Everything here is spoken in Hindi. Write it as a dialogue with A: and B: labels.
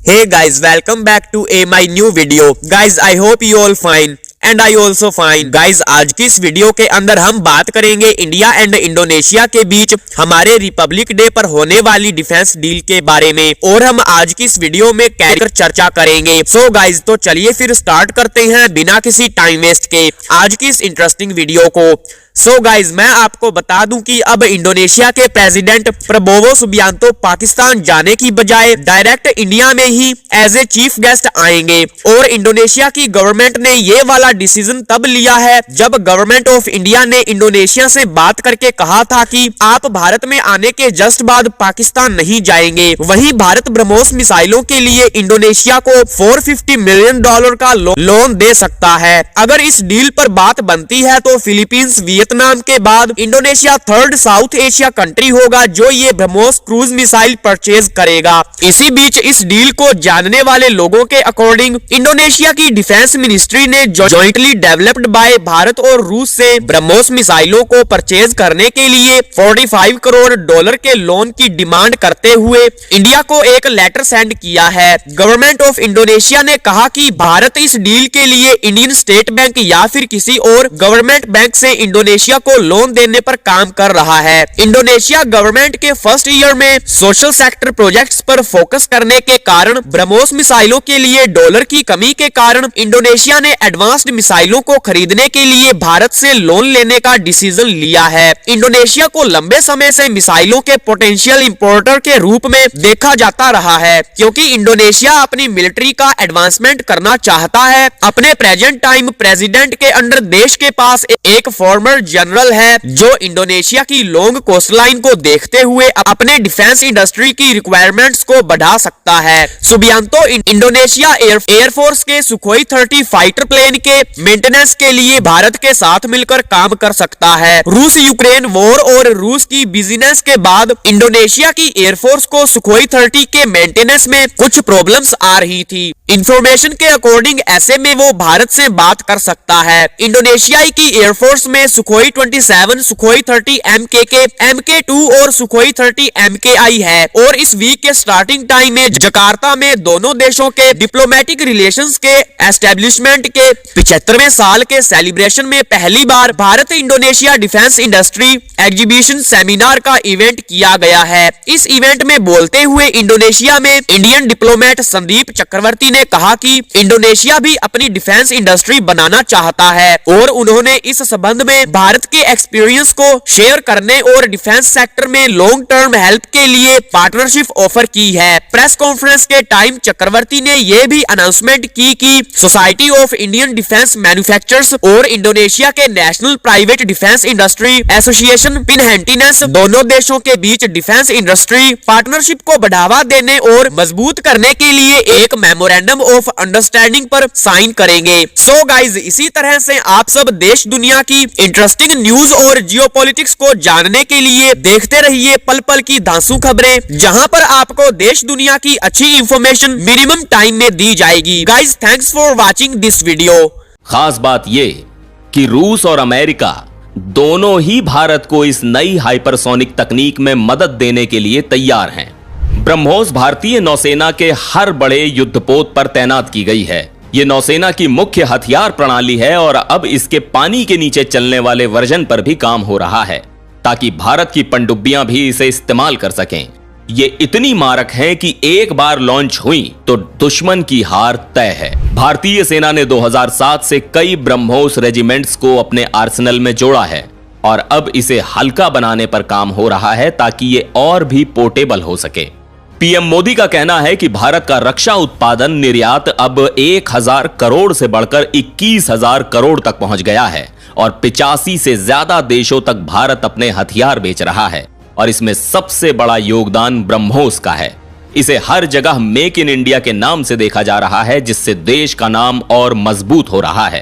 A: Hey guys, welcome back to my new video. Guys, I hope you all fine. And I also fine guys. आज की इस वीडियो के अंदर हम बात करेंगे इंडिया एंड इंडोनेशिया के बीच हमारे रिपब्लिक डे पर होने वाली डिफेंस डील के बारे में, और हम आज की इस वीडियो में कैरेक्टर चर्चा करेंगे। सो गाइज, तो चलिए फिर स्टार्ट करते हैं बिना किसी टाइम वेस्ट के आज की इस इंटरेस्टिंग वीडियो को। सो गाइज, मैं आपको बता दूं कि अब इंडोनेशिया के प्रेसिडेंट प्रबोवो सुबियांतो पाकिस्तान जाने की बजाय डायरेक्ट इंडिया में ही एज ए चीफ गेस्ट आएंगे। और इंडोनेशिया की गवर्नमेंट ने ये वाला डिसीजन तब लिया है जब गवर्नमेंट ऑफ इंडिया ने इंडोनेशिया से बात करके कहा था कि आप भारत में आने के जस्ट बाद पाकिस्तान नहीं जाएंगे। वहीं भारत ब्रह्मोस मिसाइलों के लिए इंडोनेशिया को $450 मिलियन का लोन दे सकता है। अगर इस डील पर बात बनती है तो फिलीपींस वियतनाम के बाद Indonesia third south Asia country होगा जो ये ब्रह्मोस क्रूज मिसाइल परचेज करेगा। इसी बीच इस डील को जानने वाले लोगों के अकॉर्डिंग इंडोनेशिया की डिफेंस मिनिस्ट्री ने जॉइंटली डेवलप्ड बाय भारत और रूस से ब्रह्मोस मिसाइलों को परचेज करने के लिए $45 करोड़ के लोन की डिमांड करते हुए इंडिया को एक लेटर सेंड किया है। गवर्नमेंट ऑफ इंडोनेशिया ने कहा कि भारत इस डील के लिए इंडियन स्टेट बैंक या फिर किसी और गवर्नमेंट बैंक से इंडोनेशिया को लोन देने पर काम कर रहा है। इंडोनेशिया गवर्नमेंट के फर्स्ट ईयर में सोशल सेक्टर प्रोजेक्ट्स पर फोकस करने के कारण ब्रह्मोस मिसाइलों के लिए डॉलर की कमी के कारण इंडोनेशिया ने एडवांस्ड मिसाइलों को खरीदने के लिए भारत से लोन लेने का डिसीजन लिया है। इंडोनेशिया को लंबे समय से मिसाइलों के पोटेंशियल इंपोर्टर के रूप में देखा जाता रहा है, क्योंकि इंडोनेशिया अपनी मिलिट्री का एडवांसमेंट करना चाहता है। अपने प्रेजेंट टाइम प्रेसिडेंट के अंडर देश के पास एक फॉर्मर जनरल है जो इंडोनेशिया की लॉन्ग कोस्टलाइन को देखते हुए अपने डिफेंस इंडस्ट्री की रिक्वायरमेंट्स को बढ़ा सकता है। सुबियांतो इंडोनेशिया एयरफोर्स के सुखोई 30 फाइटर प्लेन के मेंटेनेंस के लिए भारत के साथ मिलकर काम कर सकता है। रूस यूक्रेन वॉर और रूस की बिजनेस के बाद इंडोनेशिया की एयरफोर्स को सुखोई 30 के मेंटेनेंस में कुछ प्रॉब्लम्स आ रही थी। इंफॉर्मेशन के अकॉर्डिंग ऐसे में वो भारत से बात कर सकता है। इंडोनेशियाई की एयरफोर्स में सुखोई 27, सुखोई 30 MKK, MK2 और सुखोई 30 MKI है। और इस वीक के स्टार्टिंग टाइम में जकार्ता में दोनों देशों के डिप्लोमेटिक रिलेशंस के एस्टेब्लिशमेंट के 75वें साल के सेलिब्रेशन में पहली बार Bharat Indonesia defence industry exhibition seminar का इवेंट किया गया है। इस इवेंट में बोलते हुए इंडोनेशिया में इंडियन डिप्लोमेट संदीप चक्रवर्ती ने कहा कि इंडोनेशिया भी अपनी डिफेंस इंडस्ट्री बनाना चाहता है और उन्होंने इस संबंध में भारत के एक्सपीरियंस को शेयर करने और डिफेंस सेक्टर में लॉन्ग टर्म हेल्प के लिए पार्टनरशिप ऑफर की है। प्रेस कॉन्फ्रेंस के टाइम चक्रवर्ती ने यह भी अनाउंसमेंट की कि society of Indian defence manufacturers और इंडोनेशिया के national private defence industry association Pinhantanas दोनों देशों के बीच डिफेंस इंडस्ट्री पार्टनरशिप को बढ़ावा देने और मजबूत करने के लिए एक मेमोरेंडम ऑफ अंडरस्टैंडिंग पर साइन करेंगे। सो गाइज, इसी तरह से आप सब देश दुनिया की इंटरेस्टिंग न्यूज और जियोपॉलिटिक्स को जानने के लिए देखते रहिए पल पल की धांसू खबरें, जहां पर आपको देश दुनिया की अच्छी इंफॉर्मेशन मिनिमम टाइम में दी जाएगी। Guys, thanks for watching this video.
B: खास बात ये कि रूस और अमेरिका दोनों ही भारत को इस नई हाइपरसोनिक तकनीक में मदद देने के लिए तैयार हैं। ब्रह्मोस भारतीय नौसेना के हर बड़े युद्धपोत पर तैनात की गई है। ये नौसेना की मुख्य हथियार प्रणाली है और अब इसके पानी के नीचे चलने वाले वर्जन पर भी काम हो रहा है ताकि भारत की पनडुब्बियां भी इसे इस्तेमाल कर सकें। ये इतनी मारक है कि एक बार लॉन्च हुई तो दुश्मन की हार तय है। भारतीय सेना ने 2007 से कई ब्रह्मोस रेजिमेंट्स को अपने आर्सेनल में जोड़ा है और अब इसे हल्का बनाने पर काम हो रहा है ताकि ये और भी पोर्टेबल हो सके। पीएम मोदी का कहना है कि भारत का रक्षा उत्पादन निर्यात अब 1000 करोड़ से बढ़कर 21,000 करोड़ तक पहुंच गया है और 85 से ज्यादा देशों तक भारत अपने हथियार बेच रहा है और इसमें सबसे बड़ा योगदान ब्रह्मोस का है। इसे हर जगह मेक इन इंडिया के नाम से देखा जा रहा है, जिससे देश का नाम और मजबूत हो रहा है।